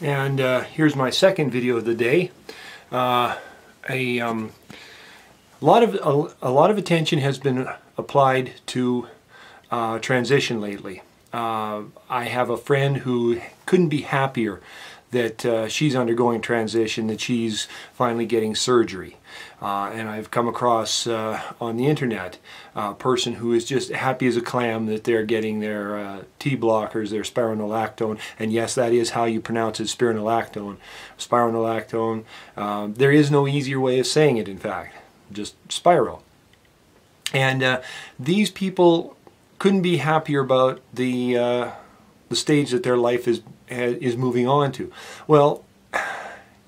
And here's my second video of the day. A lot of attention has been applied to transition lately. I have a friend who couldn't be happier that she's undergoing transition, that she's finally getting surgery. And I've come across on the internet a person who is just happy as a clam that they're getting their T blockers, their spironolactone, and yes, that is how you pronounce it, spironolactone. Spironolactone. There is no easier way of saying it, in fact, just spiro. And these people couldn't be happier about the stage that their life is moving on to. Well,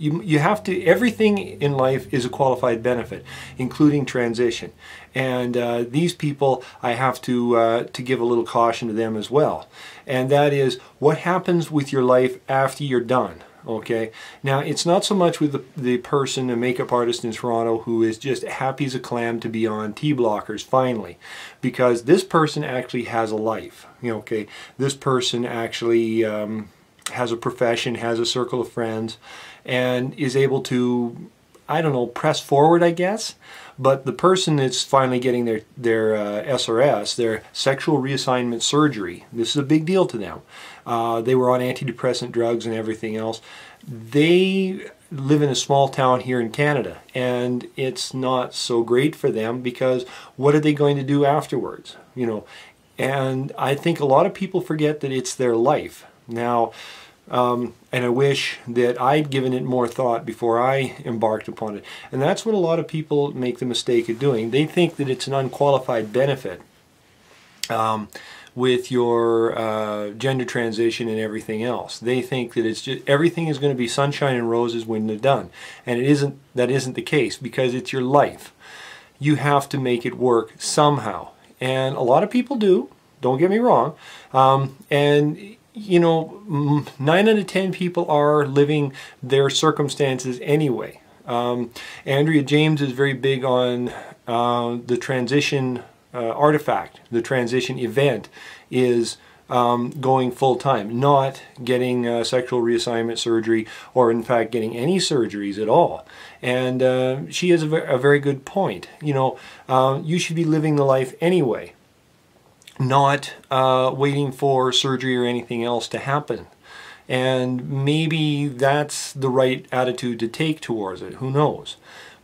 you have to, everything in life is a qualified benefit, including transition. And these people, I have to give a little caution to them as well. And that is, what happens with your life after you're done? Okay, now it's not so much with the person, a makeup artist in Toronto, who is just happy as a clam to be on T blockers finally, because this person actually has a life. Okay, this person actually has a profession, has a circle of friends, and is able to, I don't know, press forward, I guess. But the person that's finally getting their SRS, their sexual reassignment surgery, this is a big deal to them. They were on antidepressant drugs and everything else. They live in a small town here in Canada, and it's not so great for them, because what are they going to do afterwards? And I think a lot of people forget that it's their life. Now, and I wish that I'd given it more thought before I embarked upon it. And that's what a lot of people make the mistake of doing. They think that it's an unqualified benefit with your gender transition and everything else. They think that it's just everything is going to be sunshine and roses when they're done. And it isn't. That isn't the case, because it's your life. You have to make it work somehow. And a lot of people do. Don't get me wrong. And 9 out of 10 people are living their circumstances anyway. Andrea James is very big on the transition artifact. The transition event is going full-time, not getting sexual reassignment surgery, or in fact getting any surgeries at all. And she has a very good point. You should be living the life anyway, not waiting for surgery or anything else to happen. And maybe that's the right attitude to take towards it, who knows.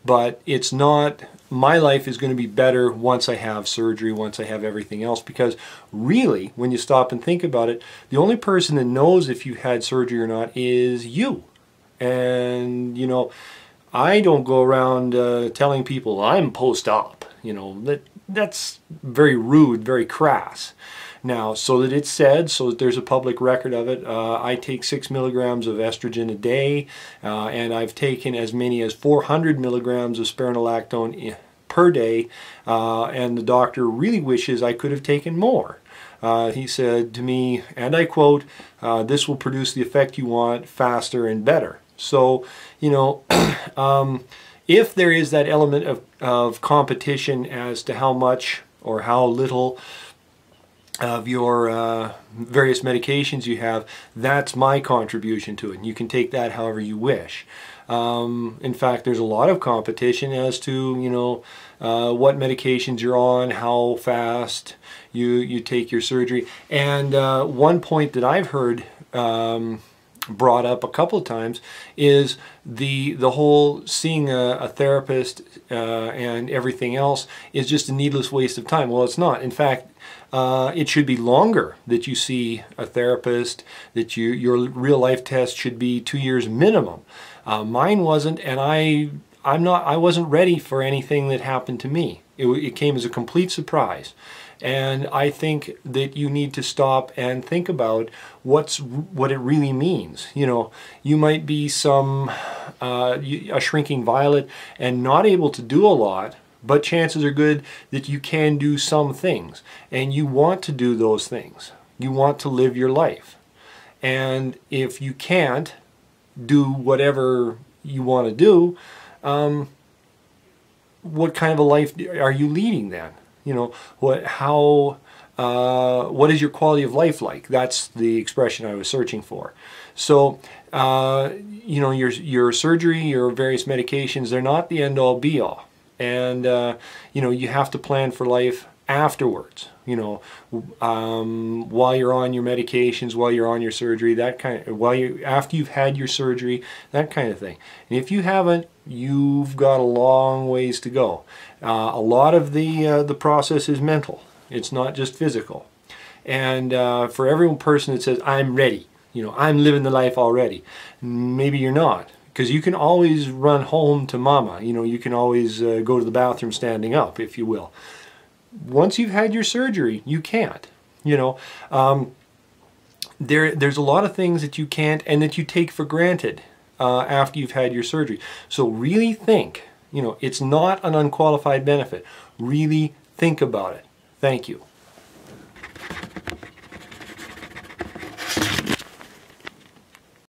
But it's not, my life is going to be better once I have surgery, once I have everything else, because really, when you stop and think about it, the only person that knows if you had surgery or not is you. And, I don't go around telling people I'm post-op, that's very rude, very crass. Now, so that it's said, so that there's a public record of it, I take 6 milligrams of estrogen a day, and I've taken as many as 400 milligrams of spironolactone per day, and the doctor really wishes I could have taken more. He said to me, and I quote, "This will produce the effect you want faster and better." So, if there is that element of competition as to how much or how little of your various medications you have, that's my contribution to it. And you can take that however you wish. In fact, there's a lot of competition as to, what medications you're on, how fast you take your surgery. And one point that I've heard brought up a couple of times is the whole seeing a therapist and everything else is just a needless waste of time. Well, it's not. In fact, it should be longer that you see a therapist, that your real life test should be 2 years minimum. Mine wasn't, and I wasn't ready for anything that happened to me. It came as a complete surprise. And I think that you need to stop and think about what it really means. You might be a shrinking violet and not able to do a lot, but chances are good that you can do some things. And you want to do those things. You want to live your life. And if you can't do whatever you want to do, what kind of a life are you leading then? How what is your quality of life like? That's the expression I was searching for. So, you know, your surgery, your various medications, they're not the end-all be-all. And, you know, you have to plan for life afterwards, you know, while you're on your medications, while you're on your surgery, that kind of, after you've had your surgery, that kind of thing. And if you haven't, you've got a long ways to go. A lot of the process is mental. It's not just physical. And for every person that says, I'm ready, you know, I'm living the life already, maybe you're not. Because you can always run home to mama. You know, you can always go to the bathroom standing up, if you will. Once you've had your surgery, you can't. You know, there's a lot of things that you can't and that you take for granted after you've had your surgery. So really think, you know, it's not an unqualified benefit. Really think about it. Thank you.